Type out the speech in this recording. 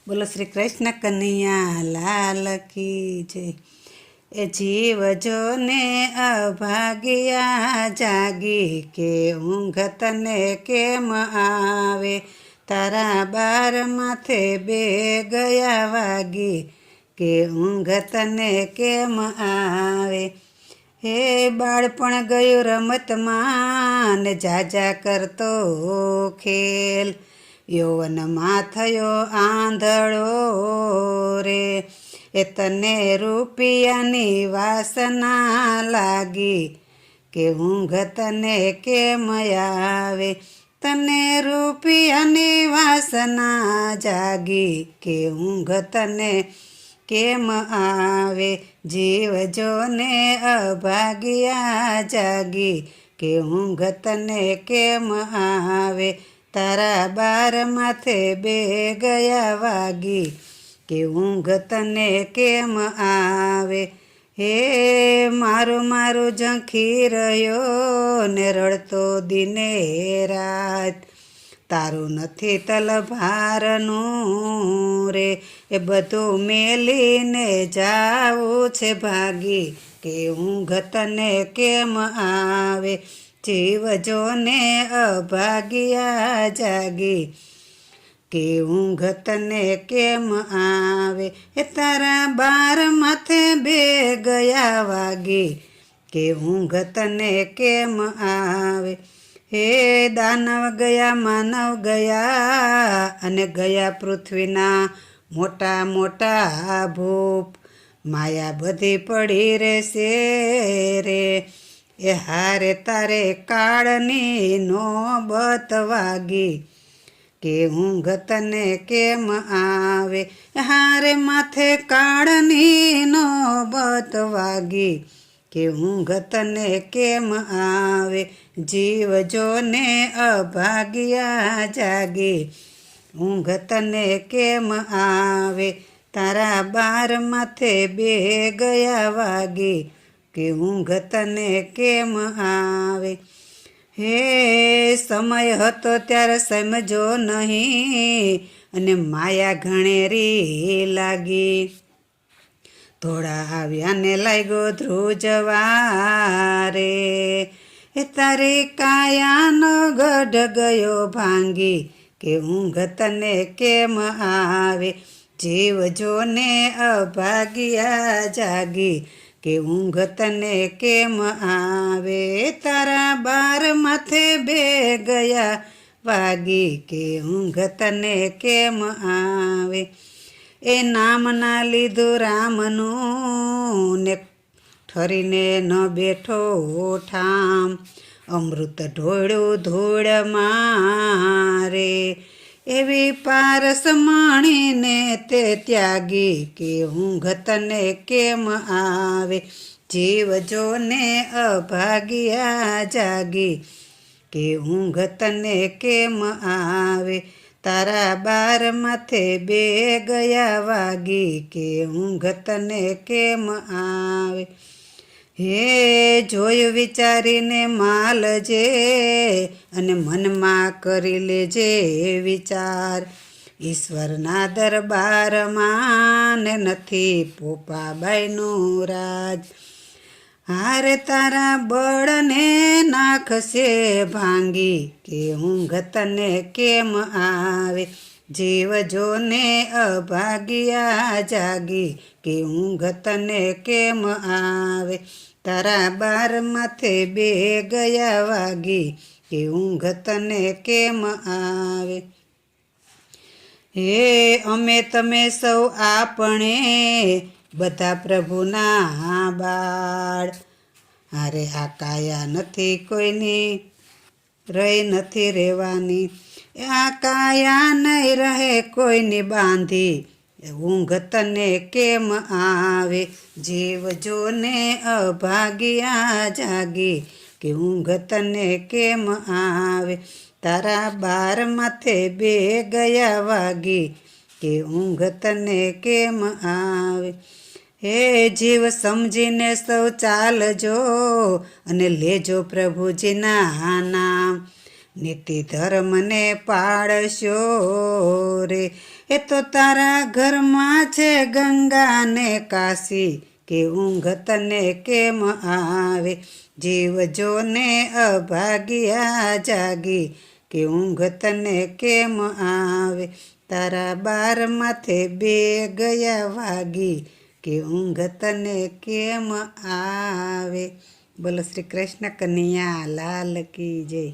બોલો શ્રી કૃષ્ણ કનૈયા લાલ કી જય। એ જીવ જોને અભાગ્યા જાગી કે ઊંઘ તને કેમ આવે, તારા બાર માથે બે ગયા વાગી કે ઊંઘ તને કેમ આવે। હે બાળપણ ગયું રમતમાં ને જાજા કરતો ખેલ, યૌવનમાં થયો આંધળો રે, એ તને રૂપિયાની વાસના લાગી કે ઊંઘ તને કેમ આવે, તને રૂપિયાની વાસના જાગી કે ઊંઘ તને કેમ આવે। જીવ જોને અભાગ્યા જાગી કે ઊંઘ તને કેમ આવે, તારા બાર માથે બે ગયા વાગી કે ઊંઘ તને કેમ આવે। હે મારું મારું ઝંખી રહ્યો ને રડતો દિને રાત, તારું નથી તલભારનું રે, એ બધું મેલીને જાવું છે ભાગી કે ઊંઘ તને કેમ આવે। જીવ જોને અભાગ્યા જાગી કે ઊંઘ તને કેમ આવે, એ તારા બાર માથે બે ગયા વાગી કે ઊંઘ તને કેમ આવે। હે દાનવ ગયા માનવ ગયા અને ગયા પૃથ્વીના મોટા મોટા ભૂપ, માયા બધી પડી રહેશે રે, એ હારે તારે કાળની નોબત વાગી કે ઊંઘ તને કેમ આવે, હારે માથે કાળની નોબત વાગી કે ઊંઘ તને કેમ આવે। જીવ જોને અભાગ્યા જાગી ઊંઘ તને કેમ આવે, તારા બાર માથે બે ગયા વાગી કે ઊંઘ તને કેમ આવે। હે સમય હતો ત્યારે સમજો નહીં અને માયા ઘણેરી લાગી, થોડા આવ્યા ને લાગ્યો ધ્રુજવારે, એ તારી કાયાનો ગઢ ગયો ભાંગી કે ઊંઘ તને કેમ આવે। જીવ જોને અભાગ્યા જાગી કે ઊંઘ તને કેમ આવે, તારા બાર માથે બે ગયા વાગી કે ઊંઘ તને કેમ આવે। એ નામ ના લીધું રામનું ને ઠરીને ન બેઠો ઠામ, અમૃત ઢોળ્યું ધૂળ મારે, એવી પારસ માણીને તે ત્યાગી કે ઊંઘ તને કેમ આવે। જીવ જોને અભાગ્યા જાગી કે ઊંઘ તને કેમ આવે, તારા બાર માથે બે ગયા વાગી કે ઊંઘ તને કેમ આવે। હે જોયું વિચારીને માલજે અને મનમાં કરી લેજે વિચાર, ઈશ્વરના દરબારમાં ને નથી પોપાબાઈનું રાજ, હારે તારા બળને નાખશે ભાંગી કે ઊંઘ તને કેમ આવે। જીવ જોને અભાગ્યા જાગી કે ઊંઘ તને કેમ આવે, તારા બાર માથે બે ગયા વાગી કે ઊંઘ તને કેમ આવે। હે અમે તમે સૌ આપણે બધા પ્રભુના બાળ, અરે આ કાયા નથી કોઈની રહી નથી રહેવાની, આ કાયા નહીં રહે કોઈની બાંધી ઊંઘ તને કેમ આવે। જીવ જોને અભાગ્યા જાગી કે ઊંઘ તને કેમ આવે, તારા બાર માથે બે ગયા વાગી કે ઊંઘ તને કેમ આવે। હે જીવ સમજીને સૌ ચાલજો અને લેજો પ્રભુજીના નામ, નીતિ ધર્મને પાળશો રે, એ તો તારા ઘરમાં છે ગંગા ને કાશી કે ઊંઘ તને કેમ આવે જીવ જોને અભાગ્યા જાગી કે ઊંઘ તને કેમ આવે તારા બાર માથે બે ગયા વાગી કે ઊંઘ તને કેમ આવે. બોલો શ્રી કૃષ્ણ કનૈયા લાલ કી જય.